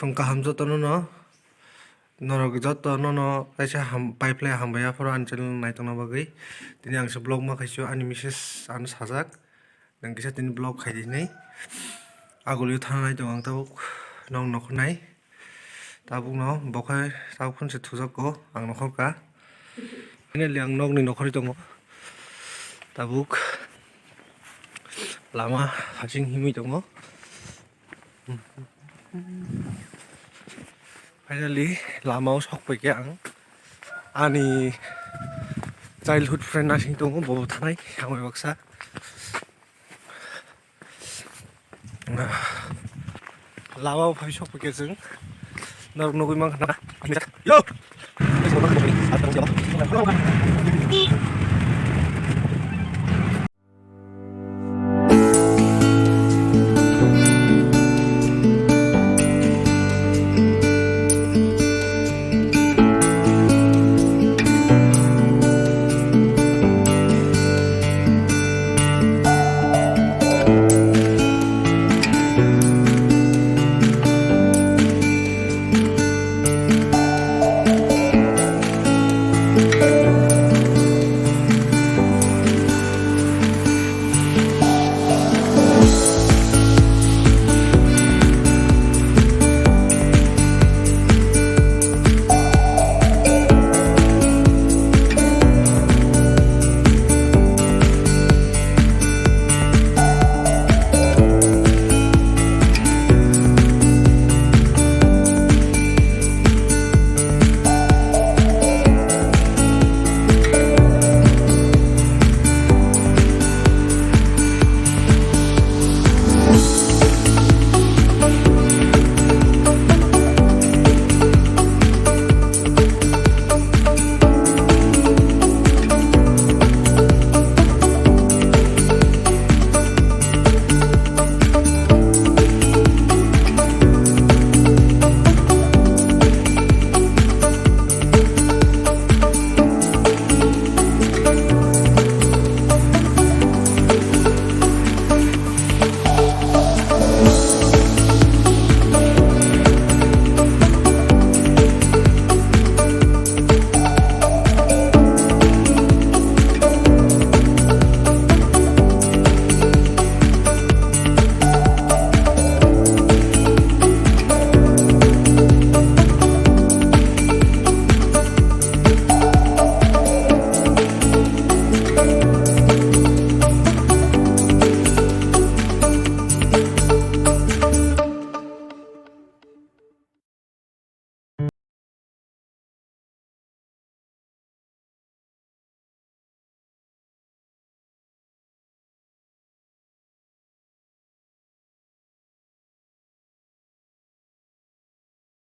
Kaham jotono no norok jotono no kaisa paiplai hambaya poro an channel naitongna bagui tini ang se vlog ma kaisa ani message ano sajak nang kisa tini vlog khaidinai agulio thana naitong ang tabuk nong nokho nai tabuk no bokhai tabuk phunse thujako ang nokhor ka finally ang nog ni nokhori tongo tabuk lama haching himui tongo finally lama sokpai ke ang ani childhood friend asing tongo bobo thanai amai baksa lama phai sokpai ke jeng norok nugui mangkhana yo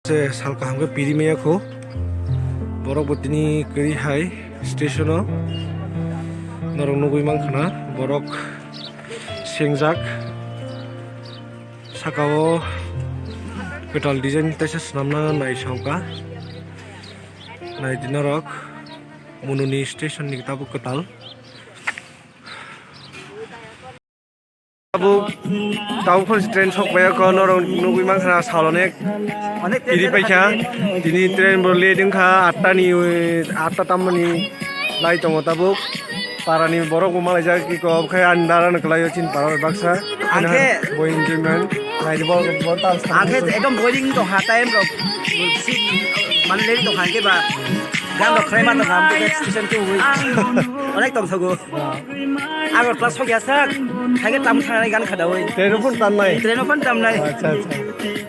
se salka hamke pirimaya ko borok botini kari hai station o norok nugui mangkhana borok sengjak sakao petal design taisa swnamna nai songka nai dinorok mununi station ni tabuk ketal tabuk train sokbaya ko norok nugui mangkhana salonek piri paikha tini train bo leding kha 8 tamani lai tongo tabuk parani borok bo malaijak ki ko khai andaran kalayo chin parar baksa angke boy enjoyment nai bo tal angke ekdom boring to ha time ro sit man le to hanke ba gan do khreman to ham ke station ke hui onek tong sago agor class hoya sak hage tam thanai gan khadawai train phun tan nai tam nai acha acha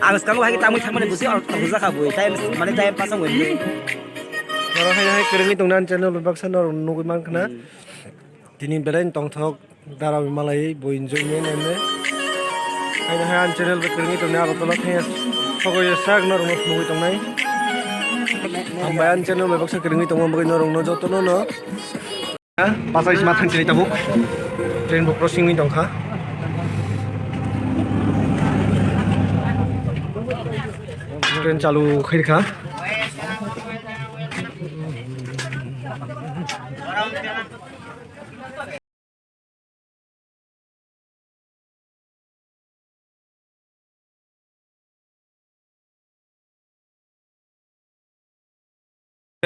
agos kango hage tam thamane busi or buza khabui time mane time pasang wen noro hai krengi tongnan channel baksa nor nugui mangkhana tini berain tongthok dara malai bo enjoyment ene hai an channel be krengi tongna aro tolak he sogoy sak nor nugui tongnai ambayan channel be baksa krengi tongma bagai norong no jotono no pasai sma thanchini tabuk train bo crossing ni tongkha train chalu khairkha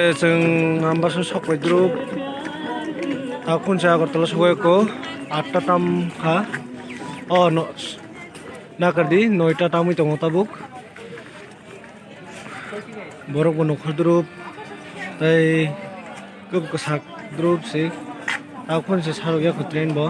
जों नाम्बारसो सबाय द्रुप दा खनसे आगरतला सबायखौ 8टा तामखा नागारदि 9टा तामै दङ Tabuk borok nokor drup tei sak drup si akon se sarok yak train bo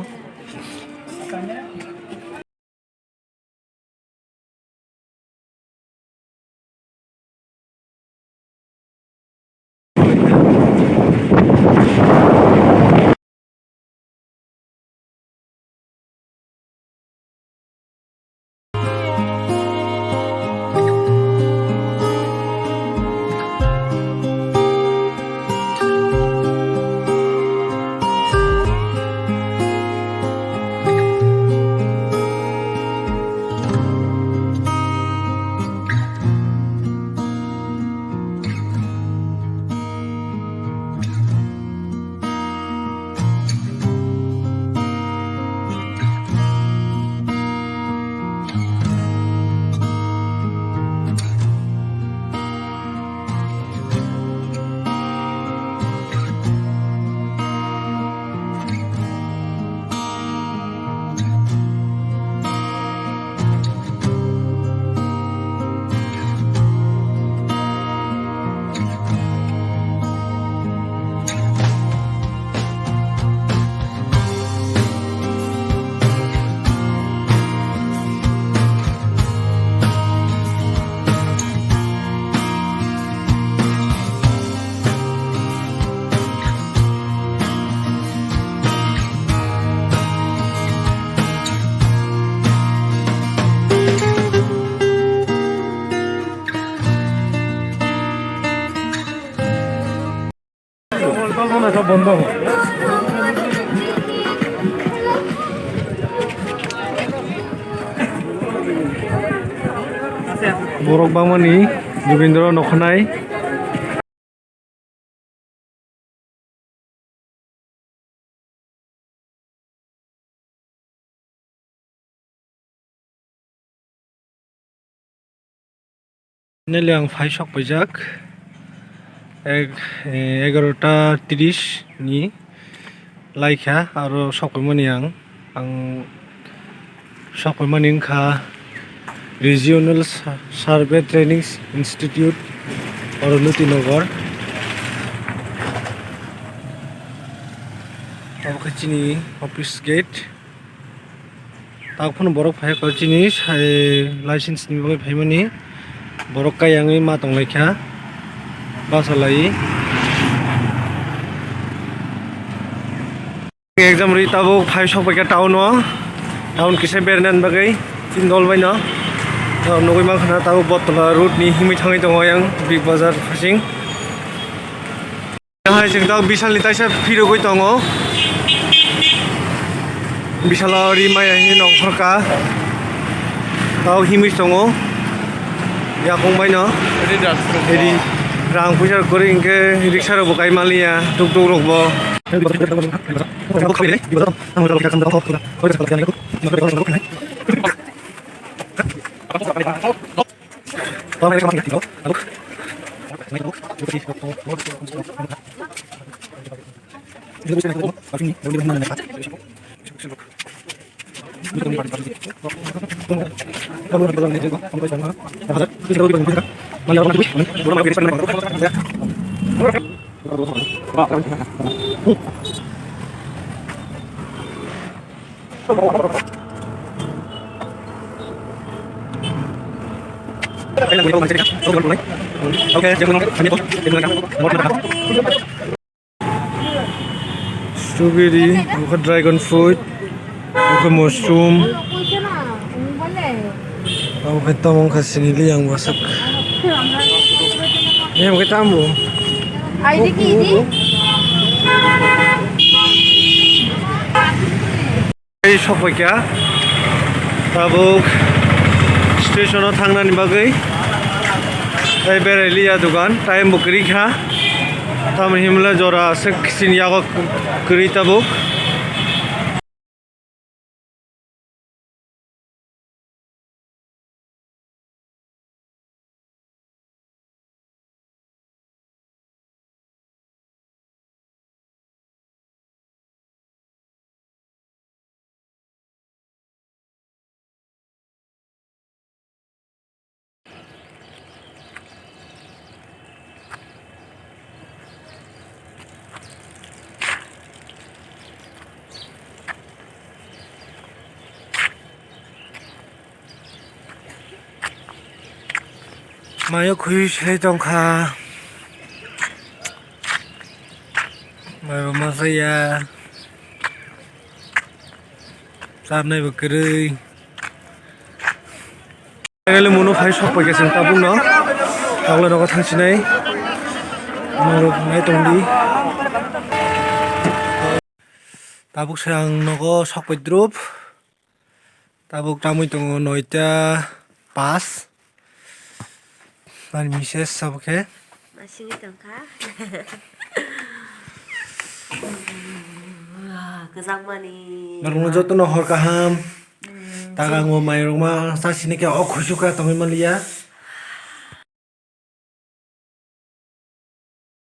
বন্ধ borok bangmani Jogindra nokhanai Neliang phai sok pajak 11:30 ni laika aro sokmani ang sokmani kha Regional Survey Training Institute Oroluti Nogor Abkhachini office gate takphun borok phai khachini license ni bagai phaimani borok kayangi ma tonglaikha basalai exam ri tabo phai sokbaika town kise bernan bagai tindol baina nogoi mankhana tabo botla route ni himi thangai dong yang big bazar phasing hai jeng da bisal ni taisa phirogoi tongo bisala ri maya hi nongkhorka tau himi tongo yakong baina edi rang pujar kori ingke riksha ro bokai malia tuk tuk rok bo strawberry, bukan dragon fruit, bukan mushroom, bukan tamong kasinili yang masak. Ini bukan tamu. ID ki ini? Ini shop kya? Tabuk station thangna ni bagai. Ai bereli ya dukan, time bukri kha. Tam himla jora sek sin yago kri tabuk. 마요 구이실에 동카 마요 마사야 쌈나이 버그르이 Ngày muốn nó phải shop với cái sừng ta bung nó, hoặc là nó có thằng này, nó được ngay tông đi. Ta bung sang nó có shop với drop, ta bung trong mình tông nói ta pass, bạn Mrs. sao ok? 맛있겠던 가? 그 장면이 Nó cũng rất nó hỏi cả ham, ta càng ngồi mày rồi mà, ta xin cái ốc khối chú cả tông mình mà liya.